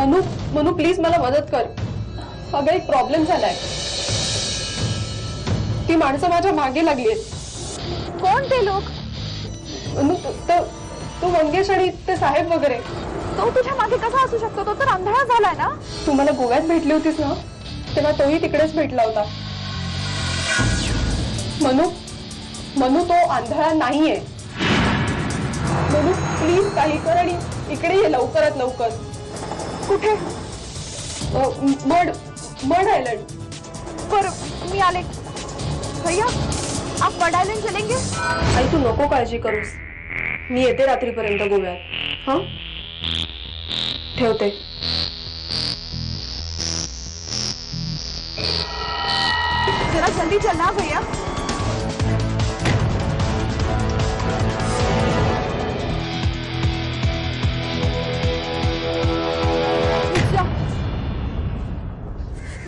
Manu Manu please मला मदत कर. अगं एक प्रॉब्लेम झालाय. ती माणसं माझ्या मागे लागलीत. कोण ते लोक? मनु तो मंगेश आणि ते साहेब वगैरे. तो तुझ्या मागे कसा असू शकतो? तो तर आंधळा झालाय ना. तू मला गोव्यात भेटली होतीस ना, तेव्हा तोही तिकडेच भेटला होता. मनु मनु तो आंधळा नाहीये. मनु प्लीज काही कर आणि इकडे ये लवकरात लवकर. कुठे? Mud island. पर मी आले. भैया आप मड आयलंड चलेंगे? आई तू नको काळजी करूस. मी येते रात्रीपर्यंत गोव्यात. हा ठेवते. जरा जल्दी चलना भैया.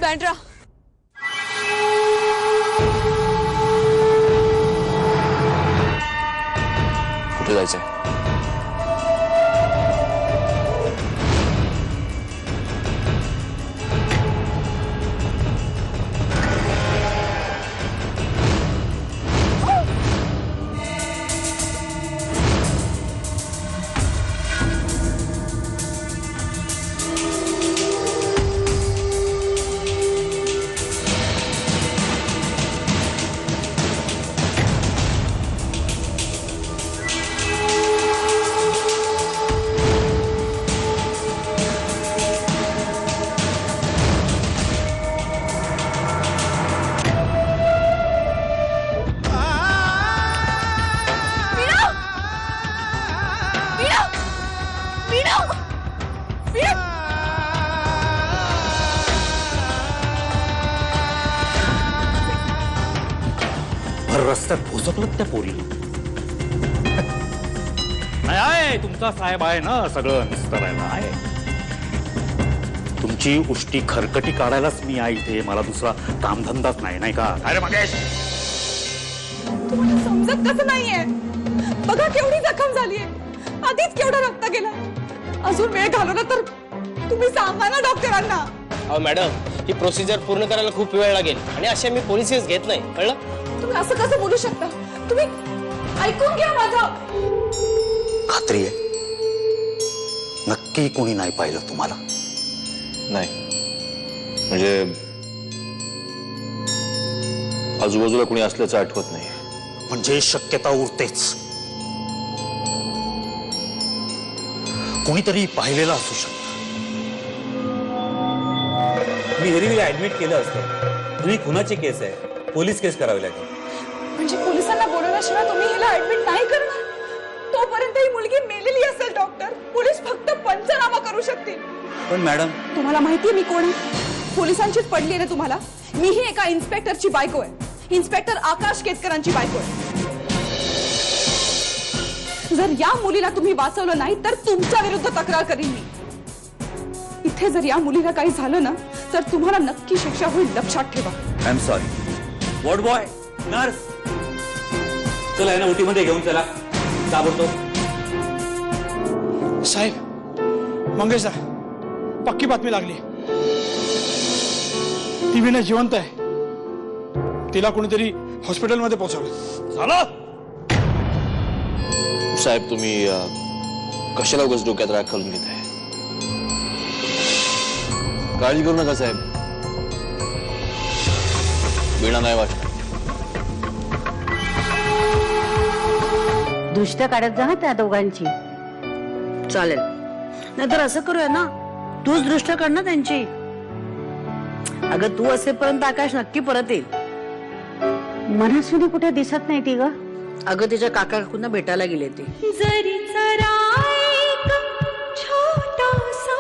बँड्रा कुठे जायचंय? रस्त्यात भोसकलं त्या पोरीला. नाही आहे तुमचा साहेब आहे ना सगळं निस्तरायला आहे. तुमची उष्टी खरकटी काढायलाच मी आहे इथे. मला दुसरा कामधंदाच नाही, नाही का? अरे मगेश तुम्हाला समजत कसं नाहीये? बघा केवढी जखम झालीये. आधीच केवढा रक्त गेला. अजून वेळ घालवला तर तुम्ही सांगा ना डॉक्टरांना. अहो मॅडम ही प्रोसिजर पूर्ण करायला खूप वेळ लागेल आणि अशा मी पोलीस केस घेत नाही, कळलं? तुम्ही असं कसं बोलू शकता? तुम्ही ऐकून घ्या माझं. खात्री आहे नक्की कोणी नाही पाहिलं तुम्हाला? नाही म्हणजे आजूबाजूला कोणी असल्याचं आठवत नाही. म्हणजे शक्यता उरतेच. कोणीतरी पाहिलेलं असू शकतं. मी हेरीला ऍडमिट केलं असतं. ही खुनाची केस आहे. पोलीस केस करावी लागेल. म्हणजे पोलिसांना बोलवल्याशिवाय तुम्ही हिला ऍडमिट नाही करणार? तोपर्यंत ही मुलगी मेलेली असेल डॉक्टर. पोलीस फक्त पंचनामा करू शकतील. पण मॅडम तुम्हाला माहितीये मी कोण आहे? पोलिसांचीच पडली ना तुम्हाला. मी ही एका इन्स्पेक्टरची बायको आहे. इन्स्पेक्टर आकाश केतकरांची बायको आहे. जर या मुलीला तुम्ही वाचवलं नाही तर तुमच्या विरुद्ध तक्रार करीन मी. इथे जर या मुलीला काही झालं ना तर तुम्हाला नक्की शिक्षा होईल, लक्षात ठेवा. I am sorry. Ward boy, nurse, चला यांना ओटी मध्ये घेऊन चला ताबडतोब. साहेब मंगेश पक्की बातमी लागली. ती विना जिवंत आहे. तिला कोणीतरी हॉस्पिटलमध्ये पोहोचवलं. झालं साहेब तुम्ही कशाला उगाच डोक्यात राग घालून घेताय? काळजी करू नका साहेब. वीणा नाही वाटत. दृष्ट्या काढत जा ना त्या दोघांची. चालेल नाहीतर असं करूया ना, तूच दृष्ट काढ ना त्यांची. अगं तू असेपर्यंत आकाश नक्की परत येईल. मनस्विनी कुठे दिसत नाही ती ग. अगं तिच्या काका काकूंना भेटायला गेले ते. छोटासा